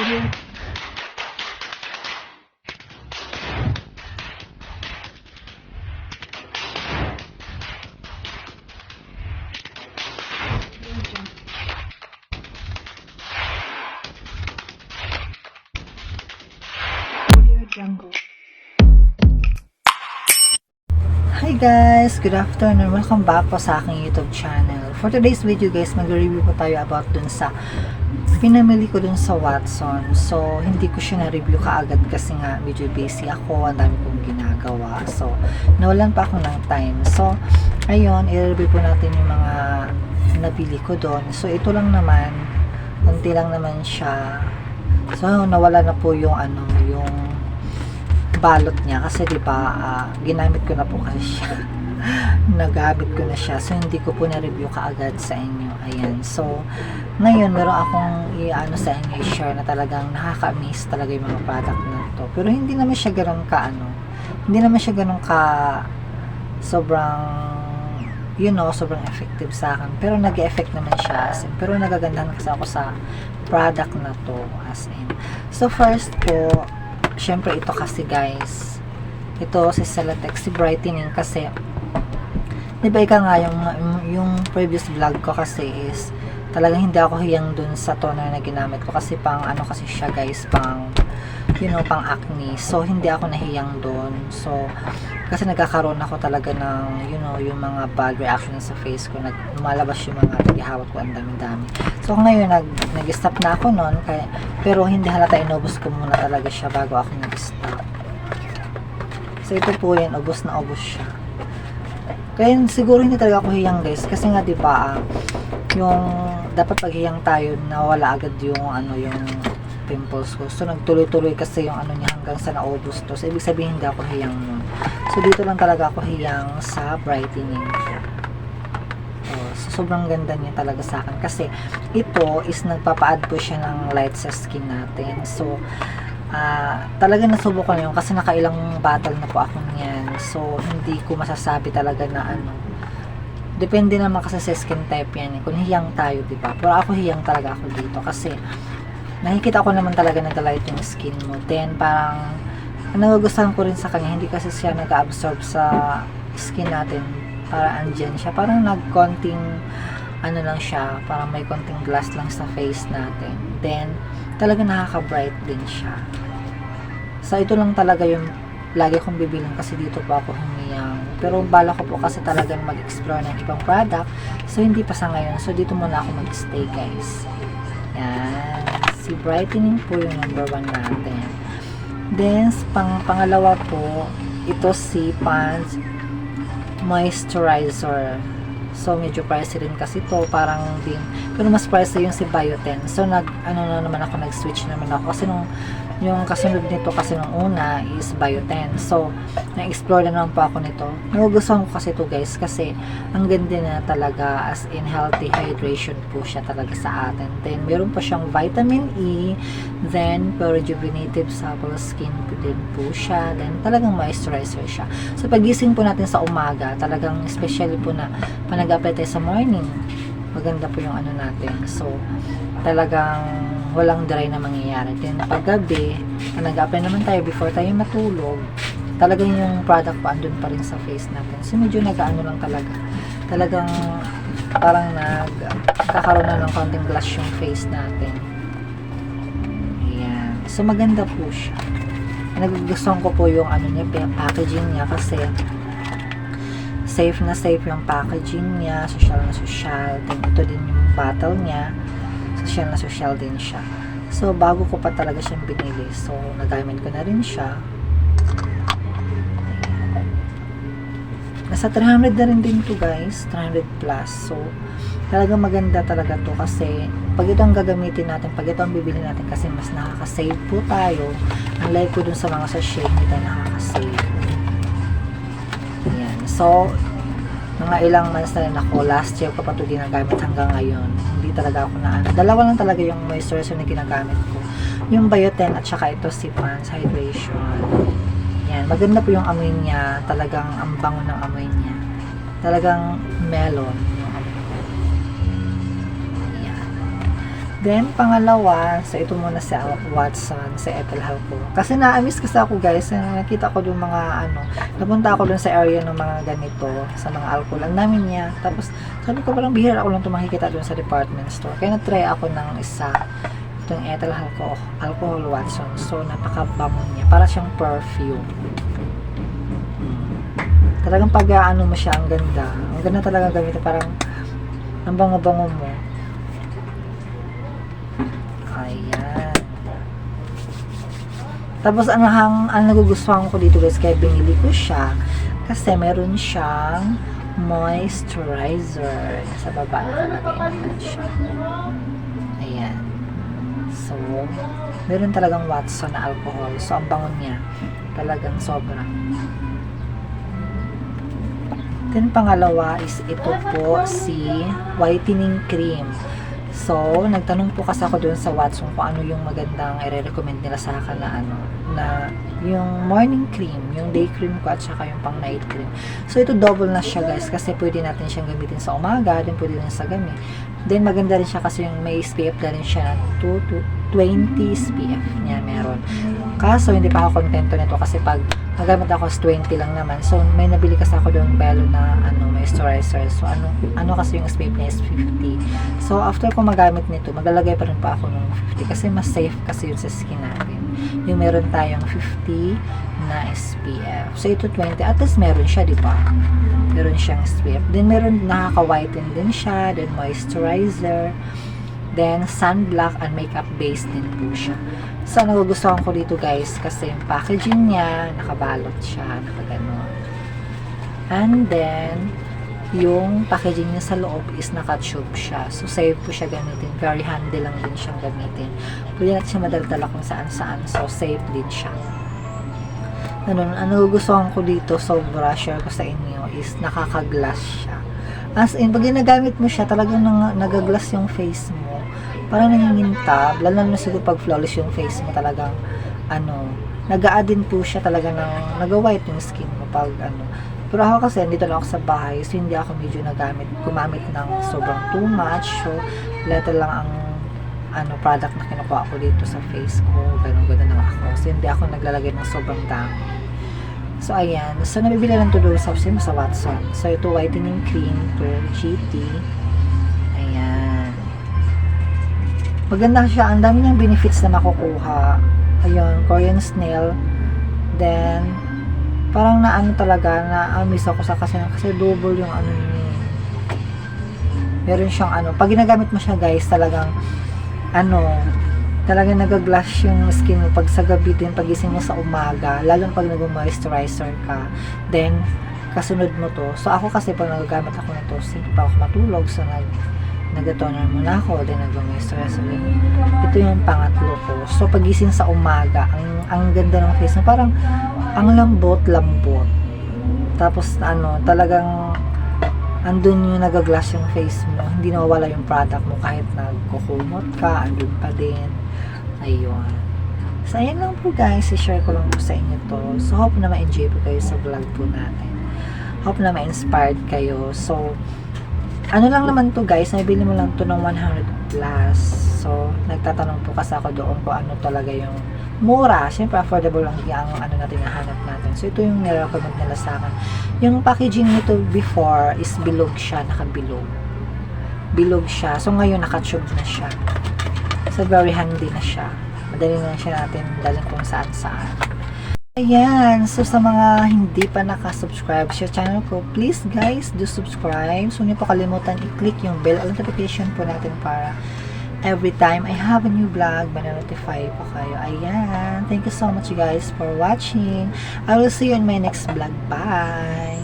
Jungle. Hi guys! Good afternoon! Welcome back po sa aking YouTube channel. For today's video guys, mag-review po tayo about dun sa pinamili ko dun sa Watson. So, hindi ko siya na-review kaagad kasi nga medyo busy ako, ang dami kong ginagawa. So, nawalan pa ako ng time. So, ayun, i-review po natin yung mga nabili ko dun. So, ito lang naman, konti lang naman siya. So, nawala na po yung yung balot niya kasi di ba ginamit ko na po kasi siya. Nagamit ko na siya, so hindi ko po na-review kaagad sa inyo. Ayan, so ngayon meron akong sa inyo i-share na talagang nakaka-amaze talaga yung mga product na to, pero hindi naman siya ganoon ka hindi naman siya ganoon ka sobrang sobrang effective sa akin, pero nag-effect naman siya pero nagagandahan kasi ako sa product na to as in. So first po, syempre ito kasi guys, ito si Celotex, si brightening kasi diba ika nga yung previous vlog ko kasi is talagang hindi ako hiyang dun sa toner na ginamit ko kasi pang kasi siya guys, pang pang acne, so hindi ako nahiyang dun. So kasi nagkakaroon ako talaga ng yung mga bad reaction sa face ko, lumalabas yung mga naghihawat ko, ang dami-dami. So ngayon nag-stop na ako nun, pero hindi halata, inubos ko muna talaga siya bago ako nag-stop. So ito po yan, ubos na ubos siya. Kaya siguro hindi talaga ako hiyang guys, kasi nga diba yung dapat pag hiyang tayo nawala agad yung yung pimples ko. So nagtuloy-tuloy kasi yung niya hanggang sa naubos to. So ibig sabihin hindi ako hiyang nun. So dito lang talaga ako hiyang sa brightening. So sobrang ganda niya talaga sa akin kasi ito is nagpapa-add po siya ng light sa skin natin. So talaga nasubukan ko yun kasi nakailang bottle na po ako niyan. So hindi ko masasabi talaga na depende naman kasi sa skin type yan kung hiyang tayo, diba? Pero ako hiyang talaga ako dito kasi nakikita ko naman talaga nag-light yung skin mo. Then parang nagugustuhan ko rin sa kanya, hindi kasi siya nag-absorb sa skin natin, para andyan siya, parang nagkonting lang siya, parang may konting glass lang sa face natin. Then talaga nakaka-bright din siya. So ito lang talaga yung lagi kong bibilang kasi dito po ako humiyang, pero bala ko po kasi talagang mag-explore ng ibang product, so hindi pa sa ngayon. So dito muna ako mag-stay guys. Yan, si brightening po yung number 1 natin. Then pangalawa po, ito si Pond's moisturizer. So medyo pricey rin kasi to, parang din, pero mas pricey yung si Bioten. So na naman ako, nag-switch naman ako kasi yung kasunod nito kasi nung una is Bioten. So na-explore na naman po ako nito. Nagugustuhan ko kasi ito guys kasi ang ganda na talaga, as in healthy hydration po siya talaga sa atin. Then meron pa siyang vitamin E, then rejuvenative supple skin din po siya, then talagang moisturizer siya. So pagising po natin sa umaga, talagang especially po na nag-apply tayo sa morning, maganda po yung natin. So talagang walang dry na mangyayari. Then paggabi, nag-apply naman tayo before tayo matulog, talagang yung product pa andun pa rin sa face natin. So medyo lang talaga, talagang parang nagkakaroon na ng konting blush yung face natin. Ayan, so maganda po siya. Nagugustuhan ko po yung niya, packaging niya kasi safe na safe yung packaging niya, social na social. Then ito din yung bottle niya, social na social din siya. So bago ko pa talaga siyang binili, so nagamit ko na rin siya. Nasa 300 na rin din to guys, 300 plus. So talagang maganda talaga to kasi pag ito ang gagamitin natin, pag ito ang bibili natin, kasi mas nakaka-save po tayo. Unlike po dun sa mga sachet, hindi tayo nakaka-save. Ayan. So mga ilang months na rin ako, last year ko pa ito ginagamit hanggang ngayon. Hindi talaga ako dalawa lang talaga yung moisturizer na ginagamit ko, yung Bioten at saka ito si Pond's Hydration. Yan, maganda po yung amoy niya, talagang ang bango ng amoy niya, talagang melon yung amoy niya. Yan. Then, pangalawa, so ito muna si Watson, si Ethel Halco. Kasi na-miss kasi ako guys, nakita ko yung mga napunta ako dun sa area ng mga ganito, sa mga alcohol. Ang dami niya. Tapos, sabi ko parang bihira ako lang ito makikita dun sa department store. Kaya na-try ako ng isa, itong Ethel Halco, Alcohol Watson. So, napaka-bango niya. Para siyang perfume. Talagang pag mo siya, ang ganda. Ang ganda talaga gamitin. Parang, ang bango-bango mo. Ayan. Tapos, ang nagugustuhan ko dito guys, kaya binili ko siya. Kasi, meron siyang moisturizer. Sa baba, nakalagay naman siya. Ayan. So, meron talagang Watson na alcohol. So, ang bango niya. Talagang sobra. Then, pangalawa is ito po si whitening cream. So, nagtanong po kasi ako doon sa Watson kung ano yung magandang i-recommend nila sa akin na yung morning cream, yung day cream ko at saka yung pang night cream. So, ito double na siya guys kasi pwede natin siyang gamitin sa umaga, then pwede rin sa gabi. Then, maganda rin siya kasi yung may SPF na rin siya 20 SPF niya meron. Kaso, hindi pa ako kontento nito kasi pag nagamit ako is 20 lang naman. So, may nabili kasi ako doon belo na moisturizer. So, ano kasi yung SPF niya is 50. So, after ko magamit nito, maglalagay pa rin pa ako ng 50 kasi mas safe kasi yun sa skin natin. Yung meron tayong 50 na SPF. So, ito 20. At least meron siya, di ba? Meron siyang SPF. Then, meron nakaka-whiten din siya. Then, moisturizer. Then, sunblock and makeup base din po siya. So, nagugustuhan ko dito guys kasi yung packaging niya, nakabalot siya, nakaganon. And then, yung packaging niya sa loob is naka-tube siya. So, safe po siya gamitin. Very handy lang din siyang gamitin. Pwede natin siya madaldala kung saan-saan. So, safe din siya. Ang nagugustuhan ko dito, sobra, share ko sa inyo, is nakaka-glass siya. As in, pag ginagamit mo siya, talagang nagaglass yung face mo. Parang nangingintab, lalo na siguro pag flawless yung face mo, talagang nag-a-add din po siya talaga ng nag-white yung skin mo pag Pero ako kasi dito lang ako sa bahay, so hindi ako medyo gumamit ng sobrang too much. So, little lang ang product na kinukuha ko dito sa face ko, ganun lang ako. So, hindi ako naglalagay ng sobrang dami. So, ayan. So, nabibili lang ito doon sa Watson. So, ito whitening cream to GT. Ayan. Maganda siya. Ang dami niyang benefits na makukuha. Ayun, Korean snail. Then, parang talaga, na-miss ako sa kasi double yung niya. Meron siyang pag ginagamit mo siya guys, talagang, talagang nagaglass yung skin mo pag sa gabi din, pagising mo sa umaga, lalo pag nag-moisturizer ka, then, kasunod mo to. So, ako kasi pag nagagamit ako nito, hindi pa ako matulog, so nag-toner muna ako, then nag-moisturizer. Ito yung pangatlo ko. So, pagising sa umaga, ang ganda ng face mo, parang, ang lambot. Tapos, talagang, andun yung nagaglass yung face mo, hindi nawawala yung product mo kahit nagkukumot ka, andun pa din. Ayun. So, ayan lang po guys, i-share ko lang po sa inyo to. So, hope na ma-enjoy po kayo sa vlog po natin. Hope na ma-inspired kayo. So, lang naman to guys, nabili mo lang to ng 100 plus. So, nagtatanong po kasi ako doon kung ano talaga yung mura. Siyempre, affordable lang yung natin nahanap natin. So, ito yung nirecommend nila sa akin. Yung packaging nito before is bilog siya, nakabilog. Bilog siya. So, ngayon, naka-tube na siya. So, very handy na siya. Madali na siya natin dalhin kung saan-saan. Ayan, so sa mga hindi pa nakasubscribe sa channel ko, please guys, do subscribe. So, hindi po kalimutan i-click yung bell notification po natin para every time I have a new vlog, ma-notify po kayo. Ayan, thank you so much guys for watching. I will see you in my next vlog. Bye!